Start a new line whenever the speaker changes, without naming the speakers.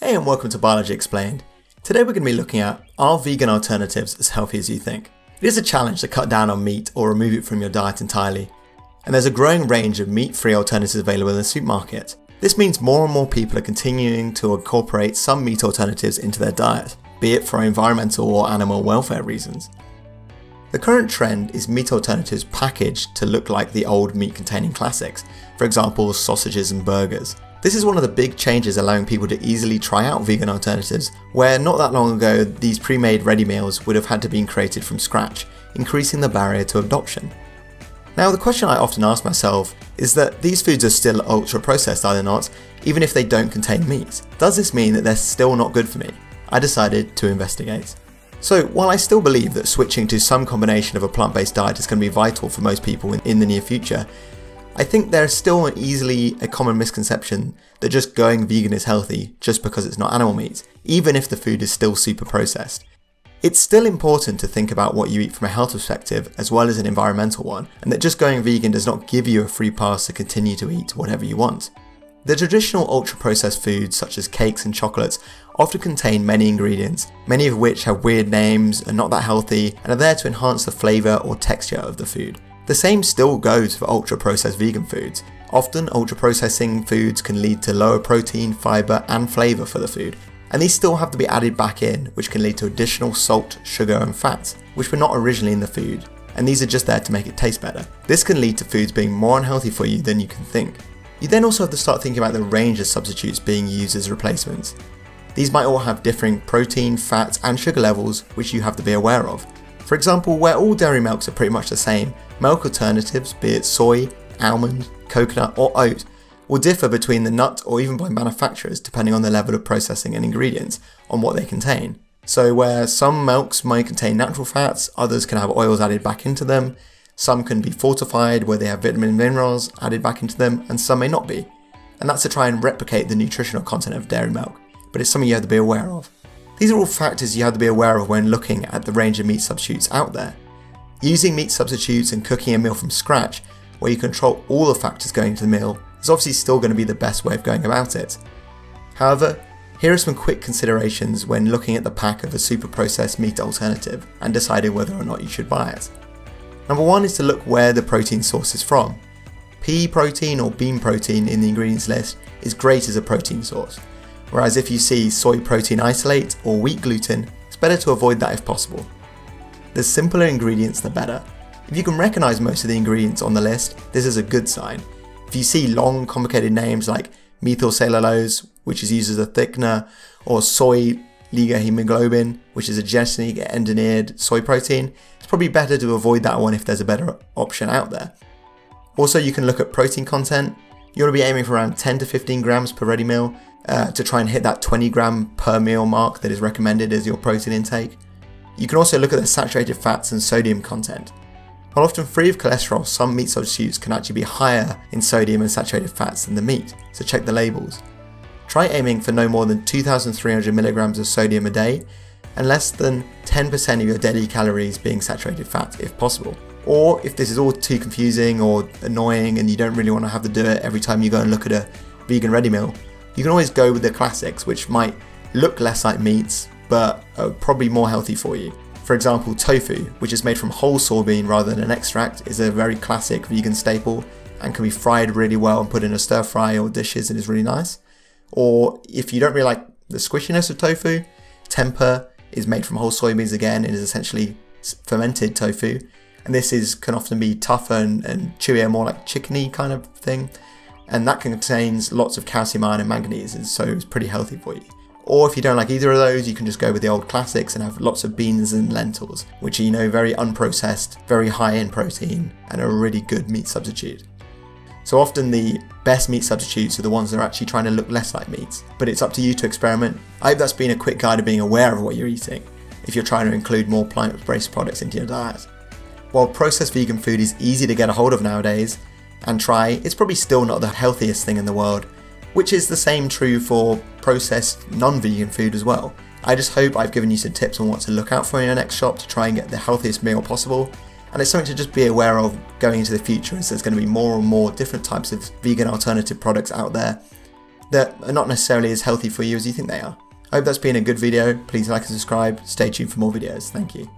Hey and welcome to Biology Explained. Today we're going to be looking at, are vegan alternatives as healthy as you think? It is a challenge to cut down on meat or remove it from your diet entirely, and there's a growing range of meat-free alternatives available in the supermarket. This means more and more people are continuing to incorporate some meat alternatives into their diet, be it for environmental or animal welfare reasons. The current trend is meat alternatives packaged to look like the old meat-containing classics, for example sausages and burgers. This is one of the big changes allowing people to easily try out vegan alternatives, where not that long ago these pre-made ready meals would have had to be created from scratch, increasing the barrier to adoption. Now the question I often ask myself is that these foods are still ultra processed, are they not, even if they don't contain meat? Does this mean that they're still not good for me? I decided to investigate. So while I still believe that switching to some combination of a plant-based diet is going to be vital for most people in the near future, I think there's still a common misconception that just going vegan is healthy just because it's not animal meat, even if the food is still super processed. It's still important to think about what you eat from a health perspective as well as an environmental one, and that just going vegan does not give you a free pass to continue to eat whatever you want. The traditional ultra-processed foods such as cakes and chocolates often contain many ingredients, many of which have weird names, are not that healthy, and are there to enhance the flavour or texture of the food. The same still goes for ultra-processed vegan foods. Often ultra-processing foods can lead to lower protein, fibre and flavour for the food, and these still have to be added back in, which can lead to additional salt, sugar and fats, which were not originally in the food, and these are just there to make it taste better. This can lead to foods being more unhealthy for you than you can think. You then also have to start thinking about the range of substitutes being used as replacements. These might all have differing protein, fat and sugar levels which you have to be aware of. For example, where all dairy milks are pretty much the same, milk alternatives, be it soy, almond, coconut or oat, will differ between the nut or even by manufacturers depending on the level of processing and ingredients on what they contain. So where some milks might contain natural fats, others can have oils added back into them, some can be fortified where they have vitamin and minerals added back into them, and some may not be. And that's to try and replicate the nutritional content of dairy milk, but it's something you have to be aware of. These are all factors you have to be aware of when looking at the range of meat substitutes out there. Using meat substitutes and cooking a meal from scratch, where you control all the factors going into the meal, is obviously still going to be the best way of going about it. However, here are some quick considerations when looking at the pack of a super processed meat alternative and deciding whether or not you should buy it. Number one is to look where the protein source is from. Pea protein or bean protein in the ingredients list is great as a protein source, whereas if you see soy protein isolate or wheat gluten, it's better to avoid that if possible. The simpler ingredients the better. If you can recognise most of the ingredients on the list, this is a good sign. If you see long complicated names like methylcellulose, which is used as a thickener, or soy ligohemoglobin, which is a genetically engineered soy protein, it's probably better to avoid that one if there's a better option out there. Also, you can look at protein content. You want to be aiming for around 10 to 15 grams per ready meal to try and hit that 20 gram per meal mark that is recommended as your protein intake. You can also look at the saturated fats and sodium content. While often free of cholesterol, some meat substitutes can actually be higher in sodium and saturated fats than the meat, so check the labels. Try aiming for no more than 2,300 milligrams of sodium a day and less than 10% of your daily calories being saturated fat if possible. Or if this is all too confusing or annoying and you don't really want to have to do it every time you go and look at a vegan ready meal, you can always go with the classics, which might look less like meats but are probably more healthy for you. For example, tofu, which is made from whole soybean rather than an extract, is a very classic vegan staple and can be fried really well and put in a stir fry or dishes and is really nice. Or if you don't really like the squishiness of tofu, tempeh is made from whole soybeans again and is essentially fermented tofu, and this can often be tougher and chewier, more like chickeny kind of thing, and that contains lots of calcium, iron and manganese, and so it's pretty healthy for you. Or if you don't like either of those, you can just go with the old classics and have lots of beans and lentils, which are, very unprocessed, very high in protein, and are a really good meat substitute. So often the best meat substitutes are the ones that are actually trying to look less like meat, but it's up to you to experiment. I hope that's been a quick guide of being aware of what you're eating, if you're trying to include more plant-based products into your diet. While processed vegan food is easy to get a hold of nowadays, and try, it's probably still not the healthiest thing in the world, which is the same true for processed non-vegan food as well. I just hope I've given you some tips on what to look out for in your next shop to try and get the healthiest meal possible, and it's something to just be aware of going into the future, as there's going to be more and more different types of vegan alternative products out there, that are not necessarily as healthy for you as you think they are. I hope that's been a good video. Please like and subscribe. Stay tuned for more videos. Thank you.